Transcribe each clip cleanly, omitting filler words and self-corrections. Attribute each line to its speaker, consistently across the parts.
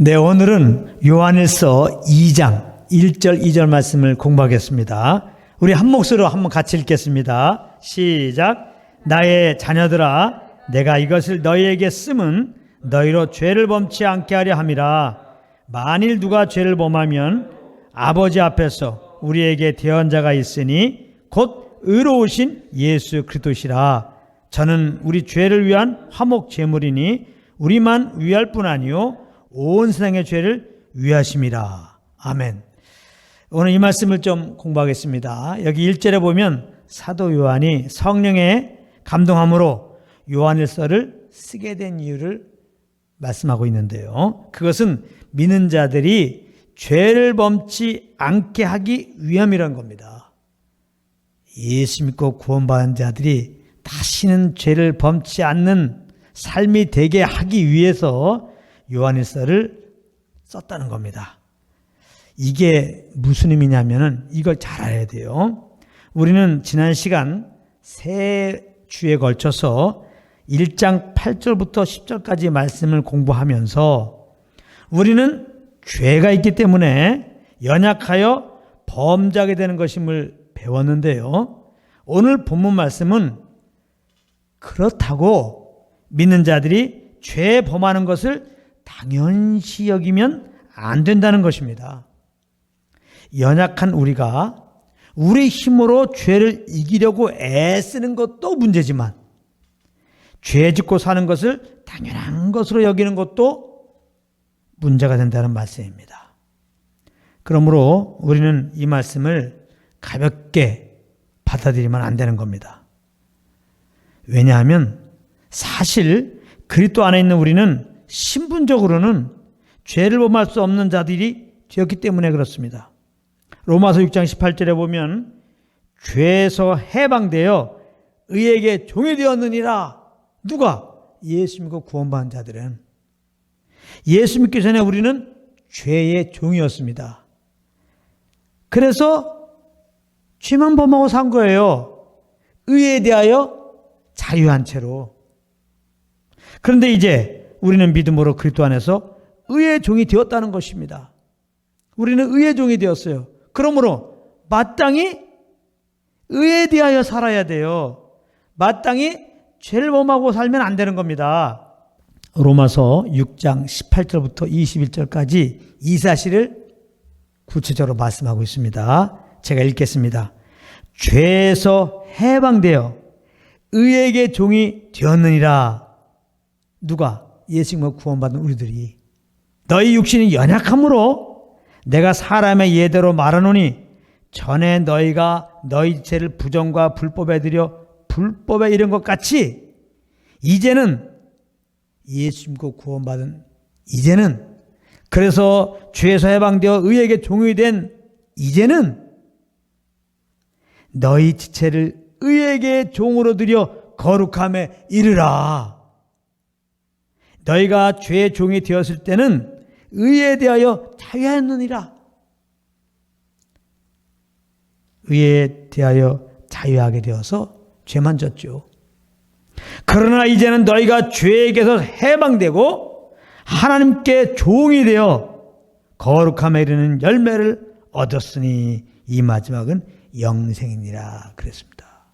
Speaker 1: 네, 오늘은 요한일서 2장 1절 2절 말씀을 공부하겠습니다. 우리 한 목소리로 한번 같이 읽겠습니다. 시작. 나의 자녀들아, 내가 이것을 너희에게 쓰면 너희로 죄를 범치 않게 하려 함이라. 만일 누가 죄를 범하면 아버지 앞에서 우리에게 대언자가 있으니 곧 의로우신 예수 그리스도시라. 저는 우리 죄를 위한 화목 제물이니 우리만 위할 뿐 아니요 온 세상의 죄를 위하심이라. 아멘. 오늘 이 말씀을 좀 공부하겠습니다. 여기 1절에 보면 사도 요한이 성령의 감동함으로 요한일서를 쓰게 된 이유를 말씀하고 있는데요. 그것은 믿는 자들이 죄를 범치 않게 하기 위함이라는 겁니다. 예수 믿고 구원받은 자들이 다시는 죄를 범치 않는 삶이 되게 하기 위해서 요한일서를 썼다는 겁니다. 이게 무슨 의미냐면은 이걸 잘 알아야 돼요. 우리는 지난 시간 세 주에 걸쳐서 1장 8절부터 10절까지 말씀을 공부하면서 우리는 죄가 있기 때문에 연약하여 범죄하게 되는 것임을 배웠는데요. 오늘 본문 말씀은 그렇다고 믿는 자들이 죄 범하는 것을 당연시 여기면 안 된다는 것입니다. 연약한 우리가 우리 힘으로 죄를 이기려고 애쓰는 것도 문제지만 죄 짓고 사는 것을 당연한 것으로 여기는 것도 문제가 된다는 말씀입니다. 그러므로 우리는 이 말씀을 가볍게 받아들이면 안 되는 겁니다. 왜냐하면 사실 그리스도 안에 있는 우리는 신분적으로는 죄를 범할 수 없는 자들이 되었기 때문에 그렇습니다. 로마서 6장 18절에 보면 죄에서 해방되어 의에게 종이 되었느니라. 누가? 예수 믿고 구원받은 자들은. 예수 믿기 전에 우리는 죄의 종이었습니다. 그래서 죄만 범하고 산 거예요. 의에 대하여 자유한 채로. 그런데 이제 우리는 믿음으로 그리스도 안에서 의의 종이 되었다는 것입니다. 우리는 의의 종이 되었어요. 그러므로 마땅히 의에 대하여 살아야 돼요. 마땅히 죄를 범하고 살면 안 되는 겁니다. 로마서 6장 18절부터 21절까지 이 사실을 구체적으로 말씀하고 있습니다. 제가 읽겠습니다. 죄에서 해방되어 의에게 종이 되었느니라. 누가? 예수 믿고 구원받은 우리들이. 너희 육신이 연약함으로 내가 사람의 예대로 말하노니 전에 너희가 너희 죄를 부정과 불법에 들여 불법에 이른 것 같이 이제는 예수 믿고 구원받은 이제는 그래서 죄에서 해방되어 의에게 종이 된 이제는 너희 지체를 의에게 종으로 들여 거룩함에 이르라. 너희가 죄의 종이 되었을 때는 의에 대하여 자유하였느니라. 의에 대하여 자유하게 되어서 죄만 졌죠. 그러나 이제는 너희가 죄에게서 해방되고 하나님께 종이 되어 거룩함에 이르는 열매를 얻었으니 이 마지막은 영생이니라 그랬습니다.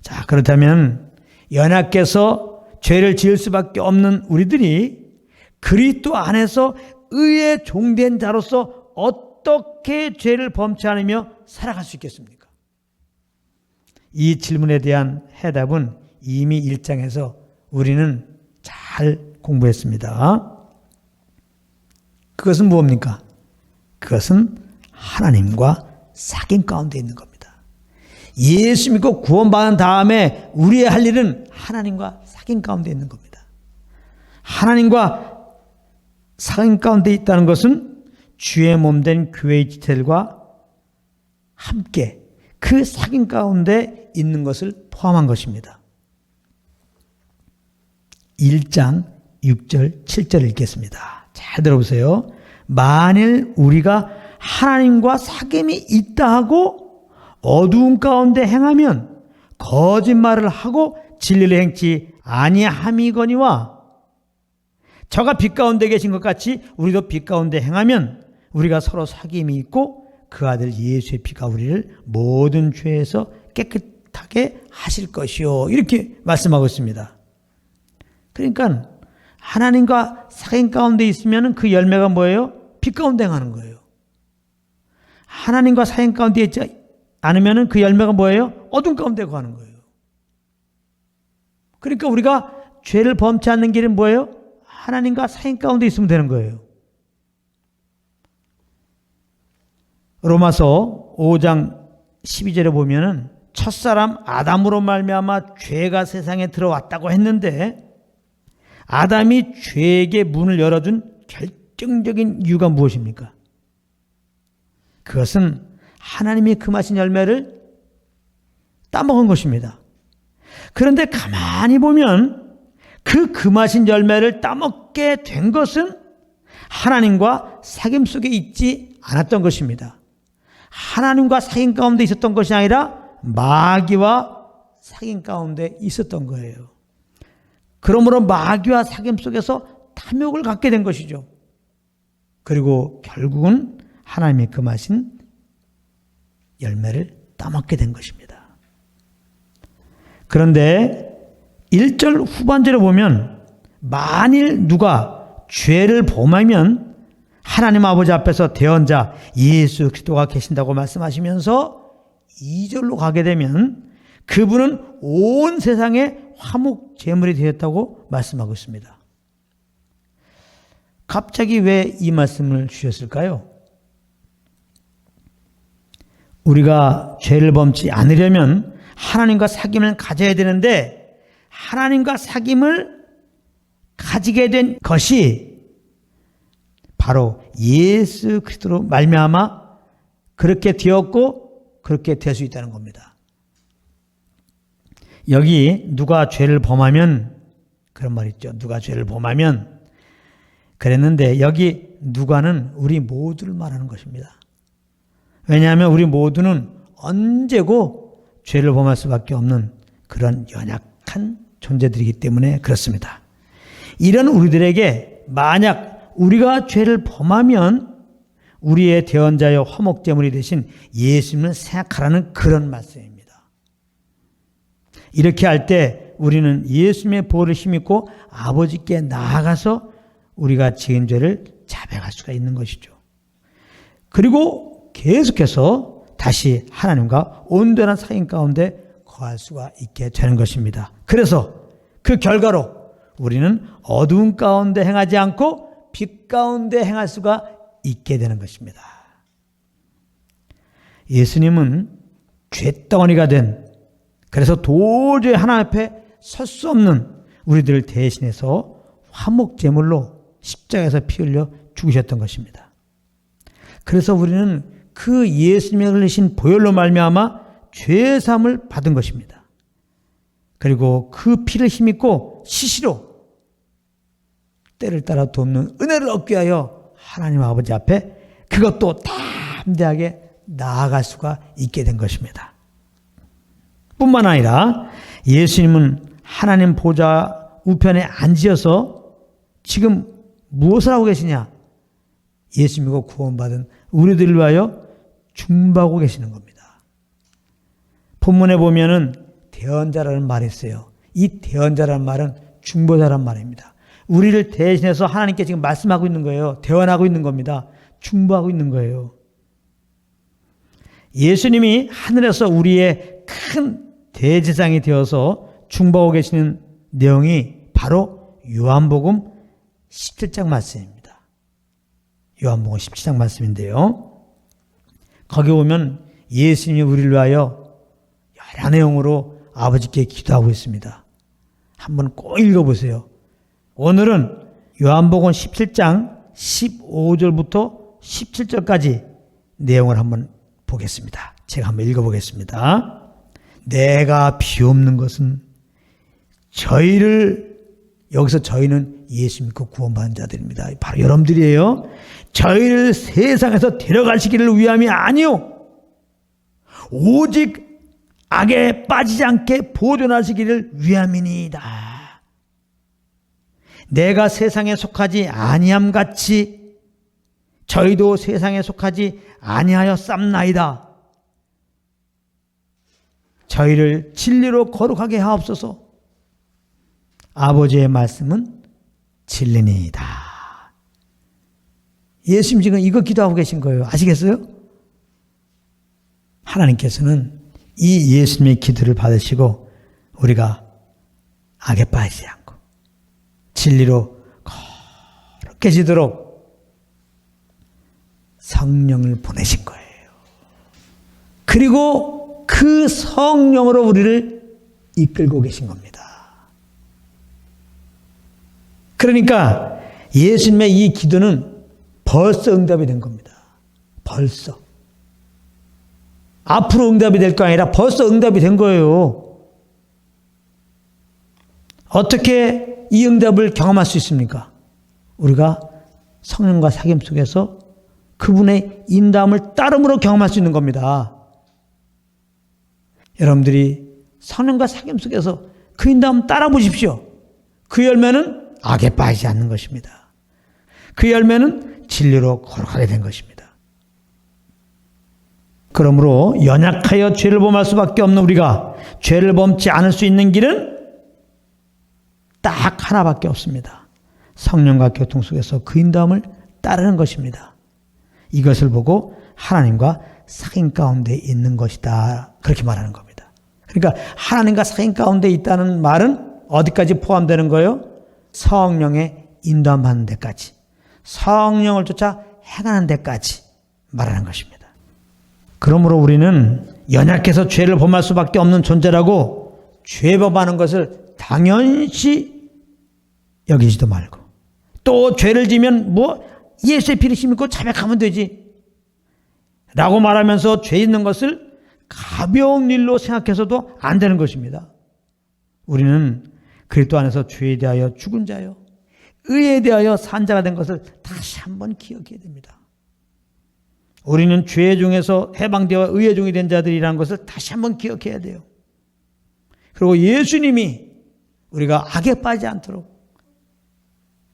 Speaker 1: 자, 그렇다면 연약해서 죄를 지을 수밖에 없는 우리들이 그리스도 안에서 의의 종된 자로서 어떻게 죄를 범치 않으며 살아갈 수 있겠습니까? 이 질문에 대한 해답은 이미 1장에서 우리는 잘 공부했습니다. 그것은 무엇입니까? 그것은 하나님과 사귐 가운데 있는 겁니다. 예수 믿고 구원받은 다음에 우리의 할 일은 하나님과 사귐 가운데 있는 겁니다. 하나님과 사귐 가운데 있다는 것은 주의 몸된 교회의 지체들과 함께 그 사귐 가운데 있는 것을 포함한 것입니다. 1장 6절 7절 읽겠습니다. 잘 들어보세요. 만일 우리가 하나님과 사귐이 있다 하고 어두운 가운데 행하면 거짓말을 하고 진리를 행치 아니함이거니와 저가 빛 가운데 계신 것 같이 우리도 빛 가운데 행하면 우리가 서로 사귐이 있고 그 아들 예수의 피가 우리를 모든 죄에서 깨끗하게 하실 것이요. 이렇게 말씀하고 있습니다. 그러니까 하나님과 사귐 가운데 있으면 그 열매가 뭐예요? 빛 가운데 행하는 거예요. 하나님과 사귐 가운데 있지 않으면 그 열매가 뭐예요? 어둠 가운데 거하는 거예요. 그러니까 우리가 죄를 범치 않는 길은 뭐예요? 하나님과 사귐 가운데 있으면 되는 거예요. 로마서 5장 12절에 보면은 첫사람 아담으로 말미암아 죄가 세상에 들어왔다고 했는데 아담이 죄에게 문을 열어준 결정적인 이유가 무엇입니까? 그것은 하나님이 금하신 열매를 따먹은 것입니다. 그런데 가만히 보면 그 금하신 열매를 따먹게 된 것은 하나님과 사귐 속에 있지 않았던 것입니다. 하나님과 사귐 가운데 있었던 것이 아니라 마귀와 사귐 가운데 있었던 거예요. 그러므로 마귀와 사귐 속에서 탐욕을 갖게 된 것이죠. 그리고 결국은 하나님이 금하신 열매를 따먹게 된 것입니다. 그런데 1절 후반절에 보면 만일 누가 죄를 범하면 하나님 아버지 앞에서 대언자 예수 그리스도가 계신다고 말씀하시면서 2절로 가게 되면 그분은 온 세상의 화목 제물이 되었다고 말씀하고 있습니다. 갑자기 왜 이 말씀을 주셨을까요? 우리가 죄를 범치 않으려면 하나님과 사귐을 가져야 되는데 하나님과 사귐을 가지게 된 것이 바로 예수 그리스도로 말미암아 그렇게 되었고 그렇게 될 수 있다는 겁니다. 여기 누가 죄를 범하면 그런 말 있죠. 누가 죄를 범하면 그랬는데 여기 누가는 우리 모두를 말하는 것입니다. 왜냐하면 우리 모두는 언제고 죄를 범할 수밖에 없는 그런 연약한 존재들이기 때문에 그렇습니다. 이런 우리들에게 만약 우리가 죄를 범하면 우리의 대언자여 화목제물이 되신 예수님을 생각하라는 그런 말씀입니다. 이렇게 할 때 우리는 예수님의 보혈을 힘입고 아버지께 나아가서 우리가 지은 죄를 자백할 수가 있는 것이죠. 그리고 계속해서 다시 하나님과 온전한 사귐 가운데 거할 수가 있게 되는 것입니다. 그래서 그 결과로 우리는 어두운 가운데 행하지 않고 빛 가운데 행할 수가 있게 되는 것입니다. 예수님은 쇳덩어리가 된 그래서 도저히 하나님 앞에 설 수 없는 우리들을 대신해서 화목제물로 십자가에서 피 흘려 죽으셨던 것입니다. 그래서 우리는 그 예수님이 흘리신 보혈로 말미암아 죄사함을 받은 것입니다. 그리고 그 피를 힘입고 시시로 때를 따라 돕는 은혜를 얻기 위하여 하나님 아버지 앞에 그것도 담대하게 나아갈 수가 있게 된 것입니다. 뿐만 아니라 예수님은 하나님 보좌 우편에 앉으셔서 지금 무엇을 하고 계시냐? 예수님이고 구원받은 우리들을 위하여 중보하고 계시는 겁니다. 본문에 보면은 대언자라는 말이 있어요. 이 대언자라는 말은 중보자라는 말입니다. 우리를 대신해서 하나님께 지금 말씀하고 있는 거예요. 대언하고 있는 겁니다. 중보하고 있는 거예요. 예수님이 하늘에서 우리의 큰 대제사장이 되어서 중보하고 계시는 내용이 바로 요한복음 17장 말씀입니다. 요한복음 17장 말씀인데요. 거기 보면 예수님이 우리를 위하여 여러 내용으로 아버지께 기도하고 있습니다. 한번 꼭 읽어보세요. 오늘은 요한복음 17장 15절부터 17절까지 내용을 한번 보겠습니다. 제가 한번 읽어보겠습니다. 내가 비옵는 것은 저희를 여기서 저희는 예수 믿고 구원받은 자들입니다. 바로 여러분들이에요. 저희를 세상에서 데려가시기를 위함이 아니요 오직 악에 빠지지 않게 보존하시기를 위함이니이다. 내가 세상에 속하지 아니함 같이 저희도 세상에 속하지 아니하여 쌉나이다. 저희를 진리로 거룩하게 하옵소서. 아버지의 말씀은 진리니이다. 예수님 지금 이거 기도하고 계신 거예요. 아시겠어요? 하나님께서는 이 예수님의 기도를 받으시고 우리가 악에 빠지지 않고 진리로 거룩해 지도록 성령을 보내신 거예요. 그리고 그 성령으로 우리를 이끌고 계신 겁니다. 그러니까 예수님의 이 기도는 벌써 응답이 된 겁니다. 벌써. 앞으로 응답이 될 거 아니라 벌써 응답이 된 거예요. 어떻게 이 응답을 경험할 수 있습니까? 우리가 성령과 사귐 속에서 그분의 인도함을 따름으로 경험할 수 있는 겁니다. 여러분들이 성령과 사귐 속에서 그 인도함 따라 보십시오. 그 열매는 악에 빠지지 않는 것입니다. 그 열매는 진리로 거룩하게 된 것입니다. 그러므로 연약하여 죄를 범할 수밖에 없는 우리가 죄를 범치 않을 수 있는 길은 딱 하나밖에 없습니다. 성령과 교통 속에서 그 인도함을 따르는 것입니다. 이것을 보고 하나님과 사귐 가운데 있는 것이다. 그렇게 말하는 겁니다. 그러니까 하나님과 사귐 가운데 있다는 말은 어디까지 포함되는 거예요? 성령의 인도함 받는 데까지, 성령을 쫓아 행하는 데까지 말하는 것입니다. 그러므로 우리는 연약해서 죄를 범할 수밖에 없는 존재라고 죄 범하는 것을 당연시 여기지도 말고, 또 죄를 지면 예수의 피를 힘입고 자백하면 되지 라고 말하면서 죄 있는 것을 가벼운 일로 생각해서도 안 되는 것입니다. 우리는 그리스도 안에서 죄에 대하여 죽은 자요 의에 대하여 산 자가 된 것을 다시 한번 기억해야 됩니다. 우리는 죄 중에서 해방되어 의의 종이 된 자들이라는 것을 다시 한번 기억해야 돼요. 그리고 예수님이 우리가 악에 빠지지 않도록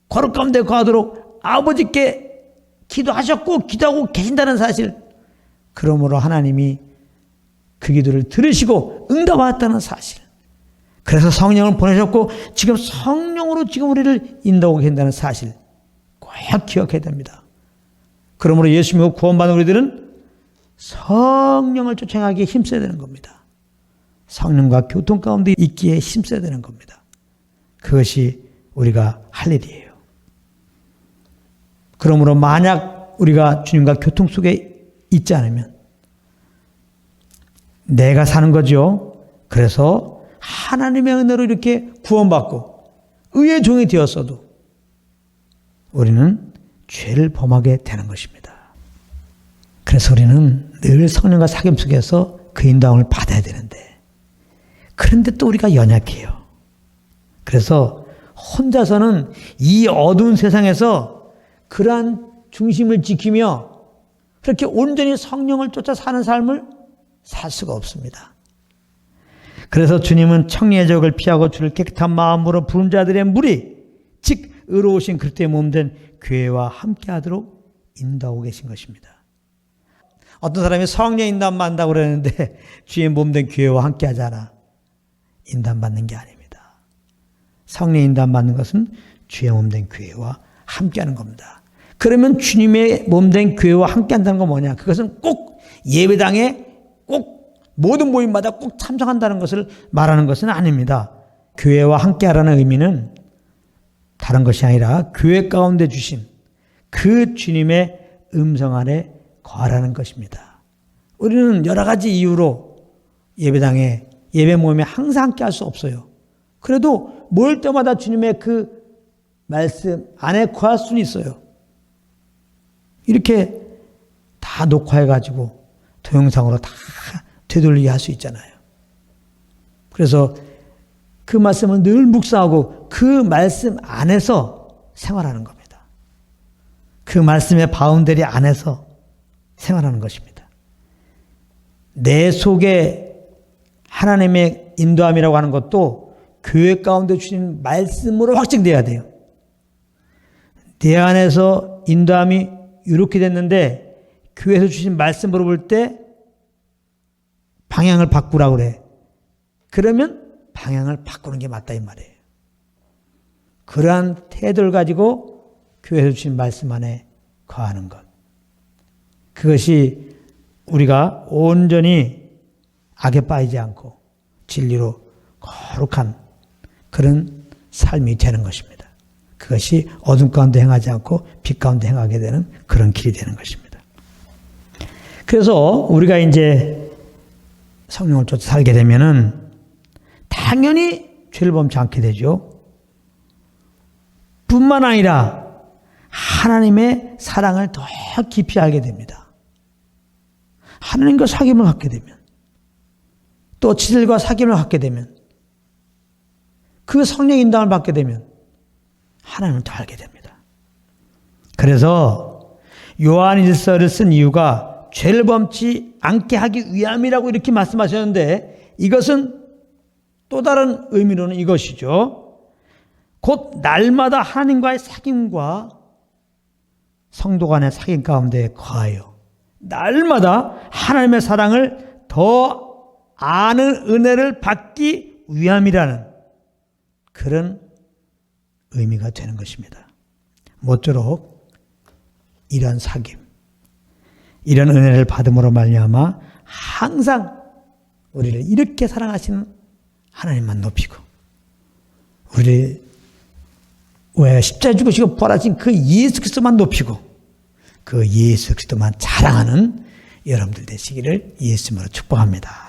Speaker 1: 거룩 가운데 거하도록 아버지께 기도하셨고 기도하고 계신다는 사실, 그러므로 하나님이 그 기도를 들으시고 응답하셨다는 사실, 그래서 성령을 보내셨고 지금 성령으로 지금 우리를 인도하고 계신다는 사실 꼭 기억해야 됩니다. 그러므로 예수 믿고 구원받은 우리들은 성령을 쫓아가기에 힘써야 되는 겁니다. 성령과 교통 가운데 있기에 힘써야 되는 겁니다. 그것이 우리가 할 일이에요. 그러므로 만약 우리가 주님과 교통 속에 있지 않으면 내가 사는 거죠. 그래서 하나님의 은혜로 이렇게 구원받고 의의 종이 되었어도 우리는 죄를 범하게 되는 것입니다. 그래서 우리는 늘 성령과 사귐 속에서 그 인도함을 받아야 되는데, 그런데 또 우리가 연약해요. 그래서 혼자서는 이 어두운 세상에서 그러한 중심을 지키며 그렇게 온전히 성령을 쫓아 사는 삶을 살 수가 없습니다. 그래서 주님은 청리의 적을 피하고 주를 깨끗한 마음으로 부른 자들의 무리, 즉 의로우신 그리스도의 몸된 교회와 함께하도록 인도하고 계신 것입니다. 어떤 사람이 성령 인도함 받는다고 그러는데 주의 몸된 교회와 함께하잖아. 인도함 받는 게 아닙니다. 성령 인도함 받는 것은 주의 몸된 교회와 함께하는 겁니다. 그러면 주님의 몸된 교회와 함께한다는 건 뭐냐? 그것은 꼭 예배당에 꼭 모든 모임마다 꼭 참석한다는 것을 말하는 것은 아닙니다. 교회와 함께하라는 의미는 다른 것이 아니라 교회 가운데 주신 그 주님의 음성 안에 거하라는 것입니다. 우리는 여러 가지 이유로 예배당에 예배 모임에 항상 함께 할 수 없어요. 그래도 모일 때마다 주님의 그 말씀 안에 거할 수는 있어요. 이렇게 다 녹화해가지고 동영상으로 다 되돌리게 할 수 있잖아요. 그래서 그 말씀을 늘 묵상하고 그 말씀 안에서 생활하는 겁니다. 그 말씀의 바운더리 안에서 생활하는 것입니다. 내 속에 하나님의 인도함이라고 하는 것도 교회 가운데 주신 말씀으로 확증돼야 돼요. 내 안에서 인도함이 이렇게 됐는데 교회에서 주신 말씀으로 볼 때 방향을 바꾸라고 그래. 그러면 방향을 바꾸는 게 맞다 이 말이에요. 그러한 태도를 가지고 교회에서 주신 말씀 안에 거하는 것. 그것이 우리가 온전히 악에 빠지지 않고 진리로 거룩한 그런 삶이 되는 것입니다. 그것이 어둠 가운데 행하지 않고 빛 가운데 행하게 되는 그런 길이 되는 것입니다. 그래서 우리가 이제 성령을 쫓아 살게 되면은 당연히 죄를 범치 않게 되죠. 뿐만 아니라 하나님의 사랑을 더 깊이 알게 됩니다. 하나님과 사귐을 갖게 되면 또 지들과 사귐을 갖게 되면 그 성령 인도함을 받게 되면 하나님을 더 알게 됩니다. 그래서 요한일서를 쓴 이유가 죄를 범치 않게 하기 위함이라고 이렇게 말씀하셨는데 이것은 또 다른 의미로는 이것이죠. 곧 날마다 하나님과의 사귐과 성도 간의 사귐 가운데 거하여 날마다 하나님의 사랑을 더 아는 은혜를 받기 위함이라는 그런 의미가 되는 것입니다. 모쪼록 이런 사귐, 이런 은혜를 받음으로 말미암아 항상 우리를 이렇게 사랑하시는 하나님만 높이고 우리를 왜 십자가에 죽으시고 부활하신 그 예수 그리스도만 높이고 그 예수 그리스도만 자랑하는 여러분들 되시기를 예수님으로 축복합니다.